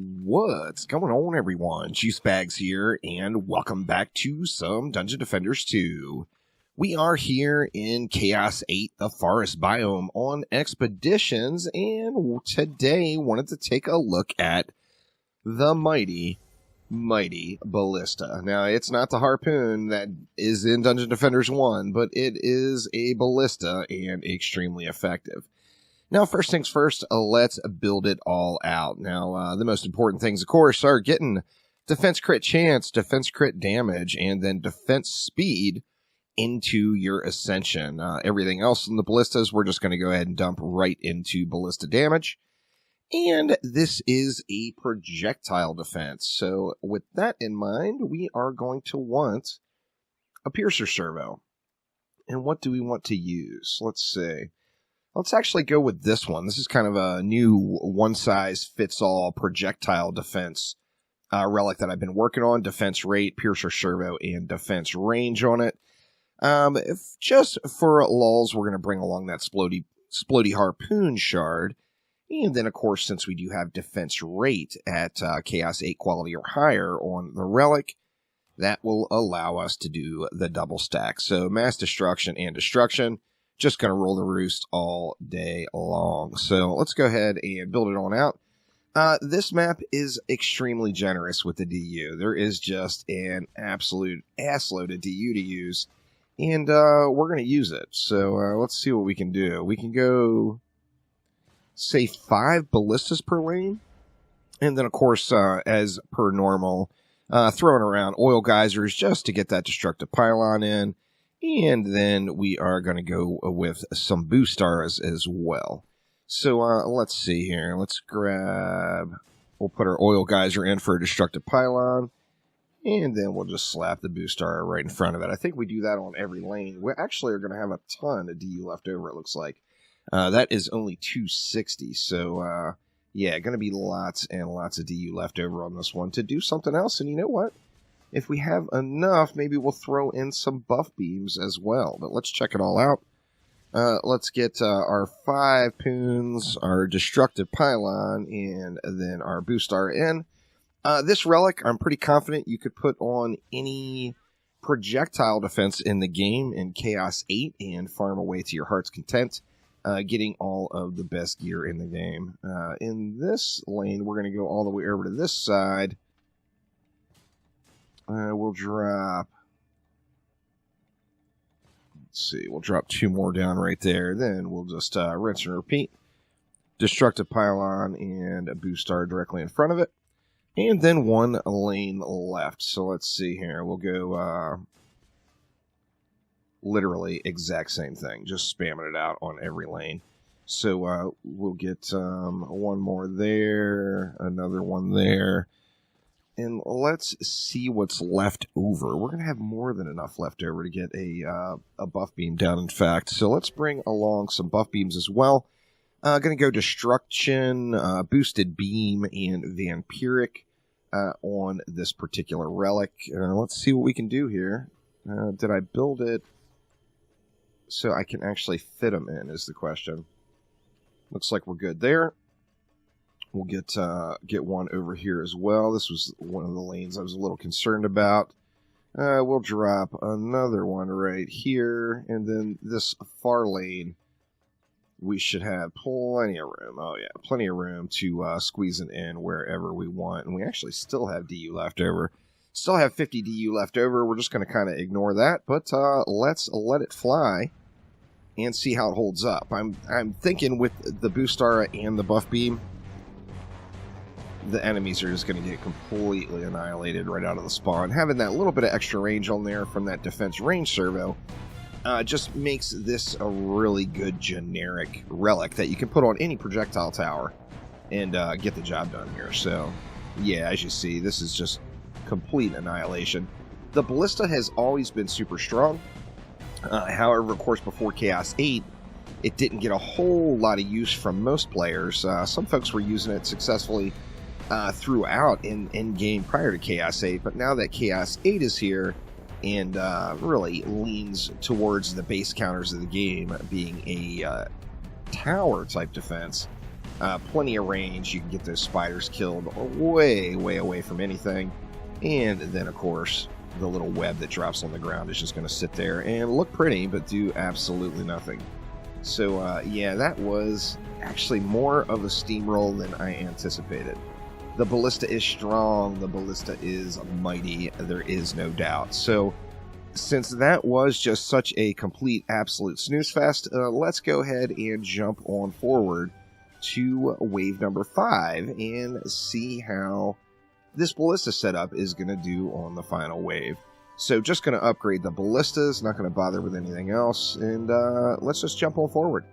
What's going on, everyone? Juicebags here, and welcome back to some Dungeon Defenders 2. We are here in Chaos 8, the Forest Biome, on expeditions, and today wanted to take a look at the mighty Ballista. Now, it's not the harpoon that is in Dungeon Defenders 1, but it is a Ballista and extremely effective. Now, first things first, let's build it all out. Now, the most important things, of course, are getting defense crit chance, defense crit damage, and then defense speed into your ascension. Everything else in the ballistas, we're just going to go ahead and dump right into ballista damage. And this is a projectile defense. So with that in mind, we are going to want a piercer servo. And what do we want to use? Let's see. Let's actually go with this one. This is kind of a new one-size-fits-all projectile defense relic that I've been working on. Defense rate, piercer servo, and defense range on it. If just for lulz, we're going to bring along that Sploody harpoon shard. And then, of course, since we do have defense rate at Chaos 8 quality or higher on the relic, that will allow us to do the double stack. So mass destruction and destruction. Just going to roll the roost all day long. So let's go ahead and build it on out. This map is extremely generous with the DU. There is just an absolute assload of DU to use. And we're going to use it. So let's see what we can do. We can go, say, 5 ballistas per lane. And then, of course, as per normal, throwing around oil geysers just to get that destructive pylon in. And then we are going to go with some boostars as well. So let's see here. Let's grab... We'll put our oil geyser in for a destructive pylon. And then we'll just slap the boostar right in front of it. I think we do that on every lane. We actually are going to have a ton of DU left over, it looks like. That is only 260. So, yeah, going to be lots and lots of DU left over on this one to do something else. And you know what? If we have enough, maybe we'll throw in some buff beams as well. But let's check it all out. Let's get our 5 poons, our destructive pylon, and then our boostar in. This relic, I'm pretty confident you could put on any projectile defense in the game in Chaos 8 and farm away to your heart's content, getting all of the best gear in the game. In this lane, we're going to go all the way over to this side. We'll drop, let's see, we'll drop 2 more down right there. Then we'll just rinse and repeat. Destructive pylon and a boostar directly in front of it. And then 1 lane left. So let's see here. We'll go literally exact same thing. Just spamming it out on every lane. So we'll get 1 more there, another one there. And let's see what's left over. We're going to have more than enough left over to get a buff beam down, in fact. So let's bring along some buff beams as well. Going to go Destruction, Boosted Beam, and Vampiric on this particular relic. Let's see what we can do here. Did I build it so I can actually fit them in is the question. Looks like we're good there. We'll get 1 over here as well. This was one of the lanes I was a little concerned about. We'll drop another one right here. And then this far lane, we should have plenty of room. Oh, yeah, plenty of room to squeeze it in wherever we want. And we actually still have DU left over. Still have 50 DU left over. We're just going to kind of ignore that. But let's let it fly and see how it holds up. I'm thinking with the boostar and the buff beam, the enemies are just going to get completely annihilated right out of the spawn. Having that little bit of extra range on there from that defense range servo just makes this a really good generic relic that you can put on any projectile tower and get the job done here. So, yeah, as you see, this is just complete annihilation. The Ballista has always been super strong. However, of course, before Chaos 8, it didn't get a whole lot of use from most players. Some folks were using it successfully throughout in game prior to Chaos 8, but now that Chaos 8 is here and really leans towards the base counters of the game being a tower type defense, Plenty of range. You can get those spiders killed way, way away from anything. And then, of course, the little web that drops on the ground is just going to sit there and look pretty, but do absolutely nothing. So, yeah, that was actually more of a steamroll than I anticipated. The Ballista is strong. The Ballista is mighty. There is no doubt. So, since that was just such a complete, absolute snooze fest, let's go ahead and jump on forward to wave number 5 and see how this Ballista setup is going to do on the final wave. So just going to upgrade the Ballistas, not going to bother with anything else, and let's just jump on forward.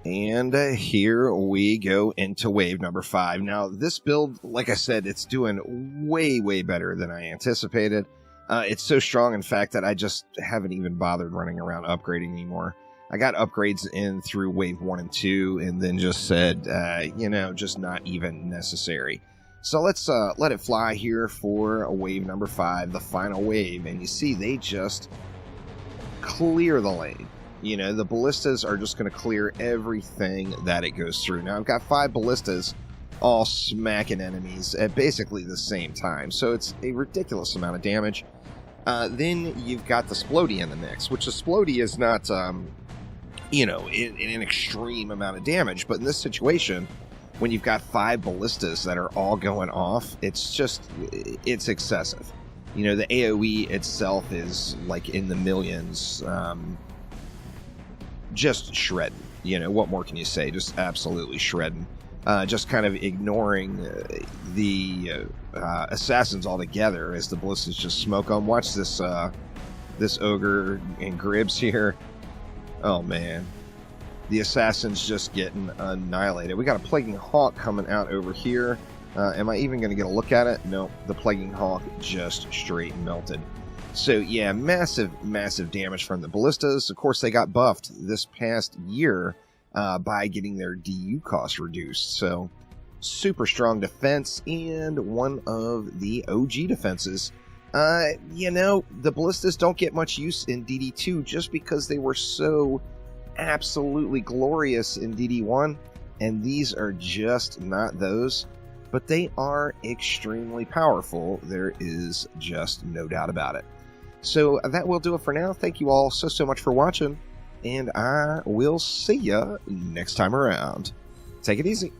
And here we go into wave number 5. Now, this build, like I said, it's doing way, way better than I anticipated. It's so strong, in fact, that I just haven't even bothered running around upgrading anymore. I got upgrades in through wave 1 and 2, and then just said, you know, just not even necessary. So let's let it fly here for wave number 5, the final wave. And you see, they just clear the lane. You know, the Ballistas are just going to clear everything that it goes through. Now, I've got 5 Ballistas all smacking enemies at basically the same time. So it's a ridiculous amount of damage. Then you've got the Sploody in the mix, which the Sploody is not, you know, in an extreme amount of damage. But in this situation, when you've got 5 Ballistas that are all going off, it's excessive. You know, the AoE itself is like in the millions, just shredding. You know, what more can you say? Just absolutely shredding. Just kind of ignoring the assassins altogether as the Ballistas just smoke them. Watch this, this ogre and Gribs here. Oh, man. The assassin's just getting annihilated. We got a Plaguing Hawk coming out over here. Am I even going to get a look at it? No, the Plaguing Hawk just straight melted. So, yeah, massive, massive damage from the Ballistas. Of course, they got buffed this past year by getting their DU cost reduced. So, super strong defense and one of the OG defenses. You know, the Ballistas don't get much use in DD2 just because they were so absolutely glorious in DD1, and these are just not those. But they are extremely powerful. There is just no doubt about it. So that will do it for now. Thank you all so much for watching, and I will see ya next time around. Take it easy.